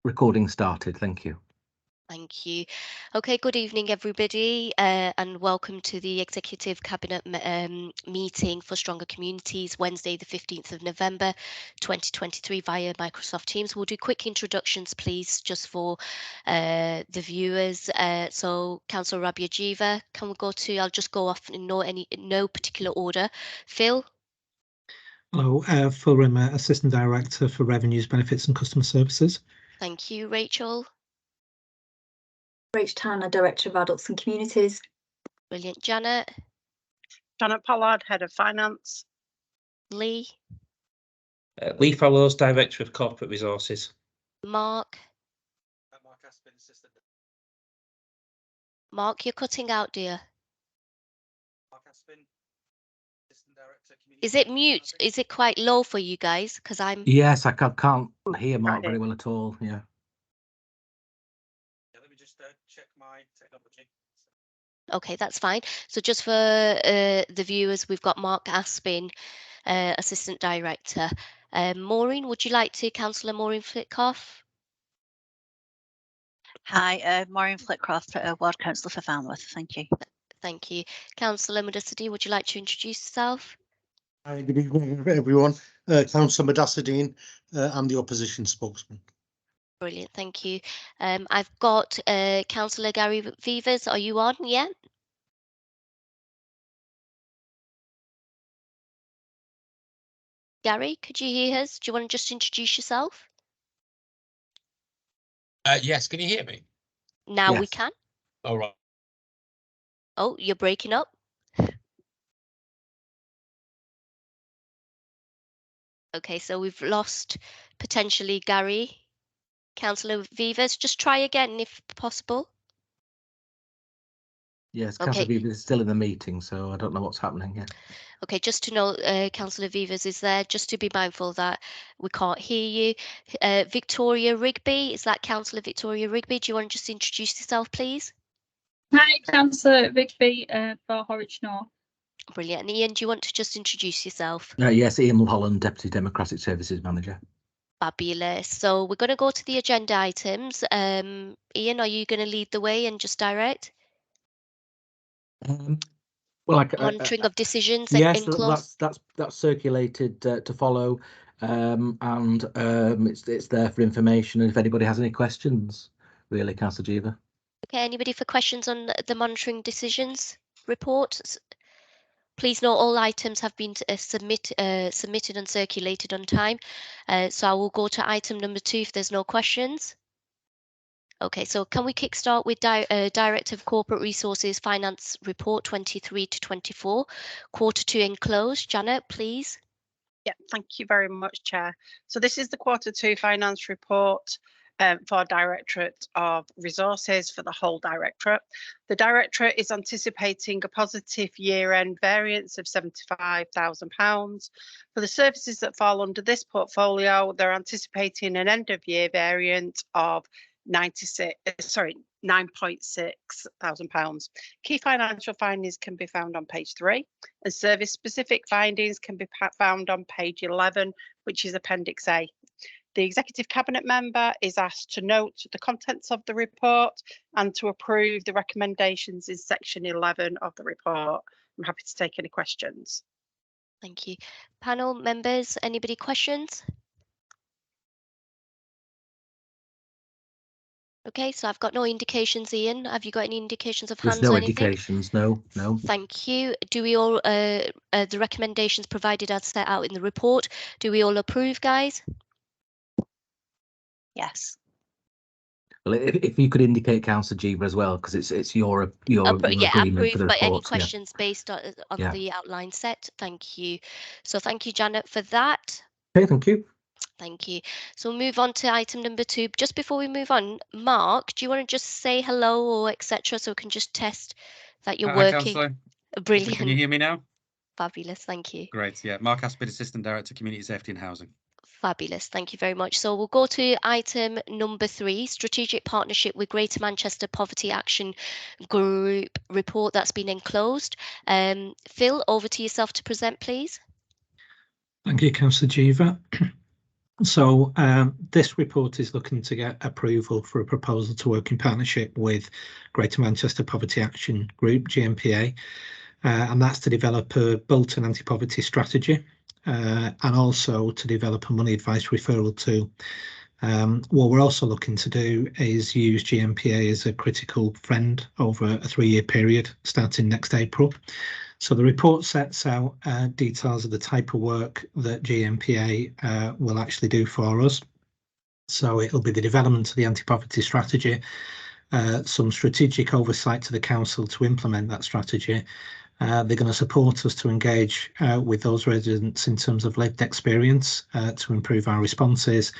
recording started. Thank you. Thank you. Okay, good evening, everybody, and welcome to the Executive Cabinet meeting for Stronger Communities, Wednesday, the 15th of November, 2023, via Microsoft Teams. We'll do quick introductions, please, just for the viewers. So, Councillor Rabia Jiva, can we go to, I'll just go off in no particular order. Phil? Hello, Phil Rimmer, Assistant Director for Revenues, Benefits and Customer Services. Thank you. Rachel? Rach Tanner, Director of Adults and Communities. Brilliant. Janet? Janet Pollard, Head of Finance. Lee? Lee Fallows, Director of Corporate Resources. Mark? Mark Aspin, Assistant. Mark, you're cutting out, dear. Mark Aspin, Assistant Director. Community Is it mute? Is it quite low for you guys? Because I'm... Yes, I can't hear Mark very well at all. Yeah. Let me just check my technology. Okay, that's fine. So just for the viewers, we've got Mark Aspin, Assistant Director. Maureen, would you like to, Councillor Maureen Flitcroft? Hi, Maureen Flitcroft, Ward Councillor for Falmouth. Thank you. Thank you. Councillor Mudassadi, would you like to introduce yourself? Hi, good evening, everyone. Councillor Mudassadi, I'm the opposition spokesman. Brilliant, thank you. I've got Councillor Gary Vivers. Are you on yet? Gary, could you hear us? Do you want to just introduce yourself? Yes, can you hear me? Now Yes. we can. All right. Oh, you're breaking up. Okay, so we've lost potentially Gary. Councillor Vivers, just try again if possible. Yes, Okay. Councillor Beaver is still in the meeting, so I don't know what's happening here. Okay, just to know, Councillor Vivers is there, just to be mindful that we can't hear you. Victoria Rigby, is that Councillor Victoria Rigby? Do you want to just introduce yourself, please? Hi, Councillor Rigby for Horwich North. Brilliant. And Ian, do you want to just introduce yourself? Yes, Ian Mulholland, Deputy Democratic Services Manager. Fabulous. So we're going to go to the agenda items. Ian, are you going to lead the way and just direct? Well, Monitoring of decisions yes, enclosed. that's circulated to follow, and it's there for information. And if anybody has any questions, really, Councillor Jiva. Okay, anybody for questions on the monitoring decisions report? Please note all items have been submitted and circulated on time. So I will go to item number 2 if there's no questions. Okay, so can we kickstart with Director of Corporate Resources Finance Report 23 to 24, Q2 enclosed. Janet, please. Yeah, thank you very much, Chair. So this is the Q2 finance report for Directorate of Resources for the whole Directorate. The Directorate is anticipating a positive year-end variance of £75,000. For the services that fall under this portfolio, they're anticipating an end-of-year variance of £9.6 thousand. Key financial findings can be found on page 3, and service-specific findings can be found on page 11, which is Appendix A. The Executive Cabinet member is asked to note the contents of the report and to approve the recommendations in section 11 of the report. I'm happy to take any questions. Thank you. Panel members, anybody questions? Okay, so I've got no indications, Ian. Have you got any indications of hands There's no or anything? indications, no. Thank you. Do we all, the recommendations provided as set out in the report, do we all approve, guys? Yes. Well, if you could indicate Councillor Jiva as well, because it's your agreement approve, for the but any reports. questions based on Yeah. the outline set? Thank you. So thank you, Janet, for that. Okay, thank you. Thank you. So we'll move on to item number 2. Just before we move on, Mark, do you want to just say hello or etc. so we can just test that you're working? Councillor. Brilliant. Can you hear me now? Fabulous, thank you. Great, yeah. Mark Aspin, Assistant Director, Community Safety and Housing. Fabulous, thank you very much. So we'll go to item number 3, strategic partnership with Greater Manchester Poverty Action Group report that's been enclosed. Phil, over to yourself to present, please. Thank you, Councillor Jiva. So this report is looking to get approval for a proposal to work in partnership with Greater Manchester Poverty Action Group, GMPA, and that's to develop a Bolton anti-poverty strategy and also to develop a money advice referral tool. What we're also looking to do is use GMPA as a critical friend over a 3-year period starting next April. So the report sets out details of the type of work that GMPA will actually do for us. So it'll be the development of the anti-poverty strategy, some strategic oversight to the council to implement that strategy. They're going to support us to engage with those residents in terms of lived experience to improve our responses.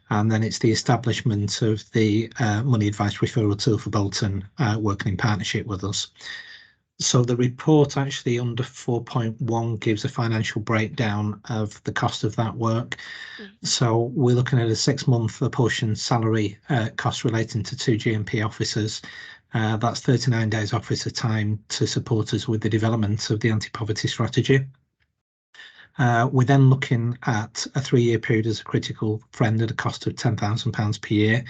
And then it's the establishment of the money advice referral tool for Bolton, working in partnership with us. So the report actually under 4.1 gives a financial breakdown of the cost of that work. So we're looking at a 6-month apportioned salary cost relating to 2 GMP officers. That's 39 days officer time to support us with the development of the anti-poverty strategy. We're then looking at a 3-year period as a critical friend at a cost of £10,000 per year.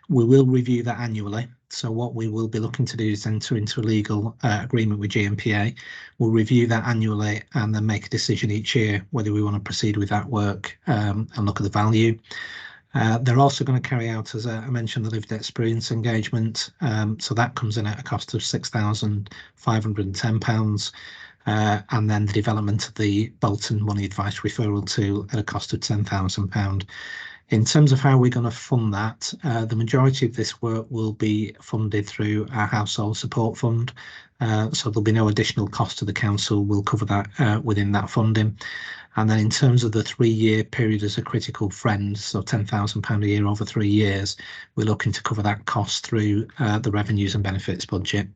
We will review that annually. So what we will be looking to do is enter into a legal agreement with GMPA. We'll review that annually and then make a decision each year whether we want to proceed with that work and look at the value. They're also going to carry out, as I mentioned, the lived experience engagement. So that comes in at a cost of £6,510. And then the development of the Bolton money advice referral tool at a cost of £10,000. In terms of how we're going to fund that, the majority of this work will be funded through our household support fund. So there'll be no additional cost to the council. We'll cover that within that funding. And then in terms of the 3-year period as a critical friend, so £10,000 a year over 3 years, we're looking to cover that cost through the revenues and benefits budget.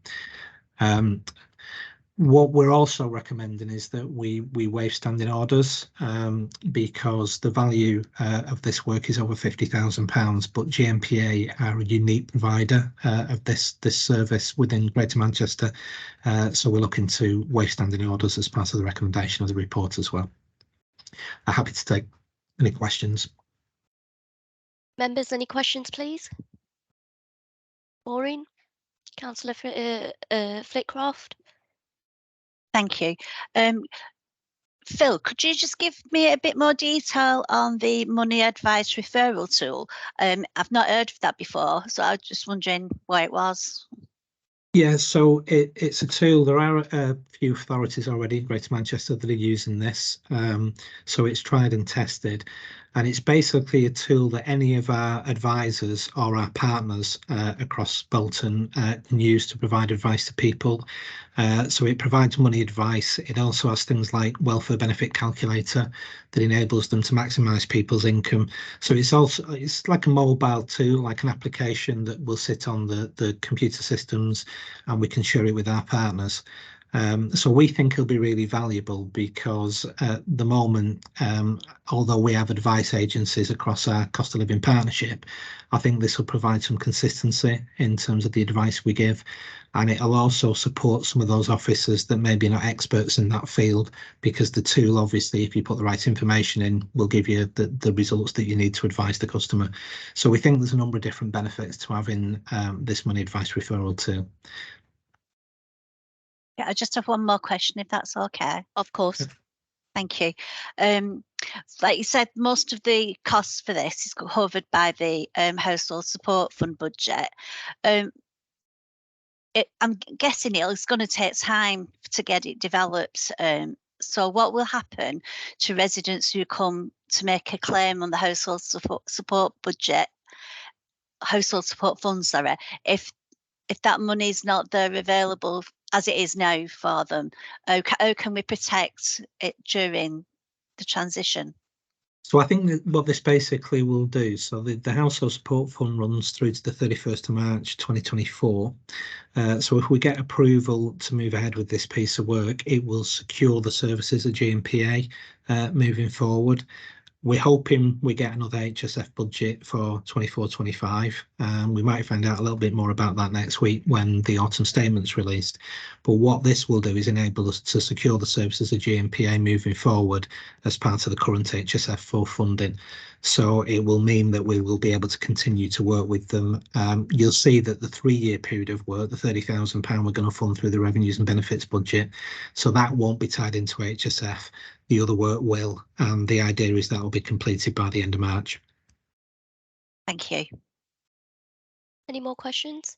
What we're also recommending is that we waive standing orders because the value of this work is over £50,000, but GMPA are a unique provider of this service within Greater Manchester. So we're looking to waive standing orders as part of the recommendation of the report as well. I'm happy to take any questions. Members, any questions, please? Maureen, Councillor Flitcroft. Thank you. Phil, could you just give me a bit more detail on the money advice referral tool? I've not heard of that before, so I was just wondering why it was. Yeah, so it's a tool. There are a few authorities already in Greater Manchester that are using this. So it's tried and tested. And it's basically a tool that any of our advisors or our partners across Bolton can use to provide advice to people. So it provides money advice. It also has things like welfare benefit calculator that enables them to maximise people's income. So it's like a mobile tool, like an application that will sit on the computer systems, and we can share it with our partners. So we think it'll be really valuable because at the moment, although we have advice agencies across our cost of living partnership, I think this will provide some consistency in terms of the advice we give, and it'll also support some of those officers that maybe not experts in that field, because the tool, obviously, if you put the right information in, will give you the results that you need to advise the customer. So we think there's a number of different benefits to having this money advice referral tool. Yeah, I just have one more question, if that's okay. Of course. Thank you. Like you said, most of the costs for this is covered by the household support fund budget. I'm guessing it's going to take time to get it developed. So what will happen to residents who come to make a claim on the household support budget, household support fund, sorry, if that money is not there available as it is now for them? How can we protect it during the transition? So I think that what this basically will do, so the household support fund runs through to the 31st of March 2024. So if we get approval to move ahead with this piece of work, it will secure the services of GMPA moving forward. We're hoping we get another HSF budget for 24-25. We might find out a little bit more about that next week when the autumn statement's released. But what this will do is enable us to secure the services of GMPA moving forward as part of the current HSF full funding. So it will mean that we will be able to continue to work with them. You'll see that the 3-year period of work, the £30,000 we're going to fund through the revenues and benefits budget. So that won't be tied into HSF. The other work will, and the idea is that will be completed by the end of March. Thank you. Any more questions?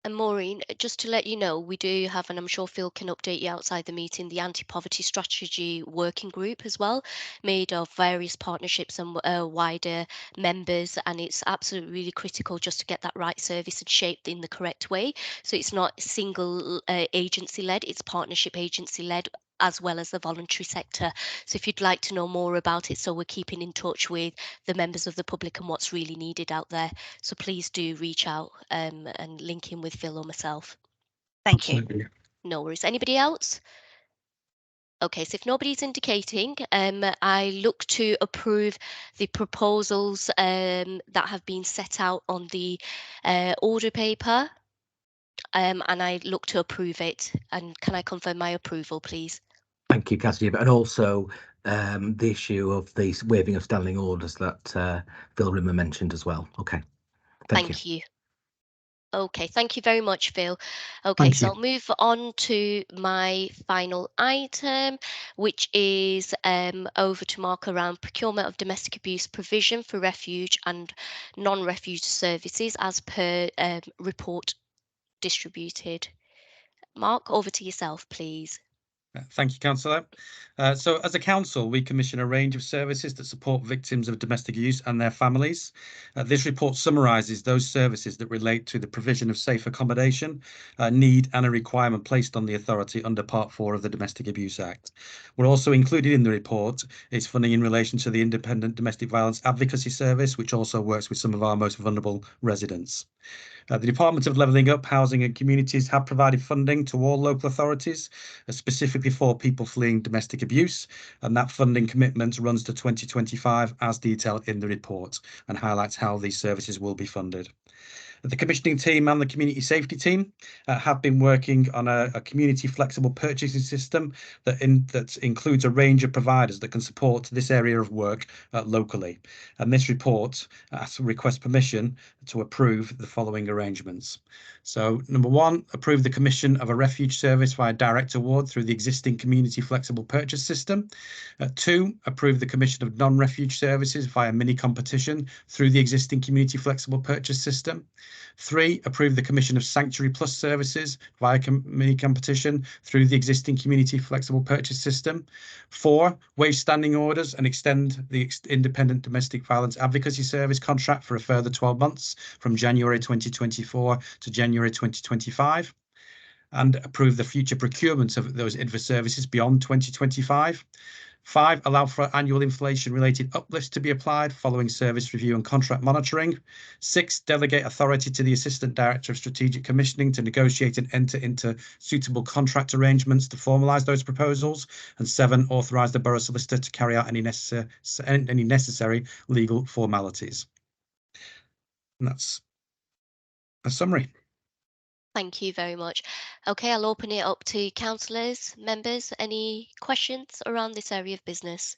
And Maureen, just to let you know, we do have, and I'm sure Phil can update you outside the meeting, the anti-poverty strategy working group as well, made of various partnerships and wider members, and it's absolutely really critical just to get that right service and shaped in the correct way. So it's not single agency led, it's partnership agency led, as well as the voluntary sector. So if you'd like to know more about it, so we're keeping in touch with the members of the public and what's really needed out there. So please do reach out and link in with Phil or myself. Thank you. Absolutely. No worries. Anybody else? Okay, so if nobody's indicating, I look to approve the proposals that have been set out on the order paper, and I look to approve it. And can I confirm my approval, please? Thank you, Councillor Gibbon. And also the issue of the waiving of standing orders that Phil Rimmer mentioned as well. Okay, thank you. Okay, thank you very much, Phil. Okay, Thank so you. I'll move on to my final item, which is over to Mark around procurement of domestic abuse provision for refuge and non-refuge services as per report distributed. Mark, over to yourself, please. Thank you, Councillor. So as a council, we commission a range of services that support victims of domestic abuse and their families. This report summarises those services that relate to the provision of safe accommodation, need and a requirement placed on the authority under Part 4 of the Domestic Abuse Act. We're also included in the report is funding in relation to the Independent Domestic Violence Advocacy Service, which also works with some of our most vulnerable residents. The Department of Levelling Up, Housing and Communities have provided funding to all local authorities, specifically for people fleeing domestic abuse, and that funding commitment runs to 2025 as detailed in the report and highlights how these services will be funded. The commissioning team and the community safety team have been working on a community flexible purchasing system that includes a range of providers that can support this area of work locally. And this report requests permission to approve the following arrangements. So number one, approve the commission of a refuge service via direct award through the existing community flexible purchase system. 2, approve the commission of non-refuge services via mini competition through the existing community flexible purchase system. 3, approve the commission of Sanctuary Plus services via mini competition through the existing community flexible purchase system. 4, waive standing orders and extend the Independent Domestic Violence Advocacy Service contract for a further 12 months from January 2024 to January 2025. And approve the future procurement of those IDVA services beyond 2025. 5, allow for annual inflation-related uplifts to be applied following service review and contract monitoring. 6, delegate authority to the Assistant Director of Strategic Commissioning to negotiate and enter into suitable contract arrangements to formalise those proposals. And 7, authorise the Borough Solicitor to carry out any necessary legal formalities. And that's a summary. Thank you very much. Okay, I'll open it up to councillors, members. Any questions around this area of business?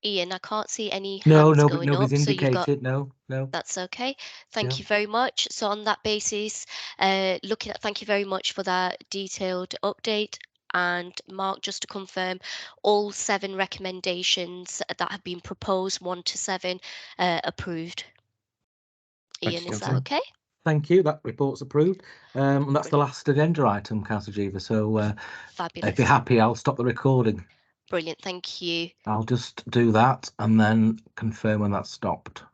Ian, I can't see any hands going nobody's up, so you've got. indicated. No. That's okay. Thank Yeah. you very much. So on that basis, thank you very much for that detailed update. And Mark, just to confirm, all 7 recommendations that have been proposed, 1 to 7, approved. Ian, is that okay? Thank you. That report's approved. And that's the last agenda item, Councillor Jeever. So Fabulous. if you're happy, I'll stop the recording. Brilliant. Thank you. I'll just do that and then confirm when that's stopped.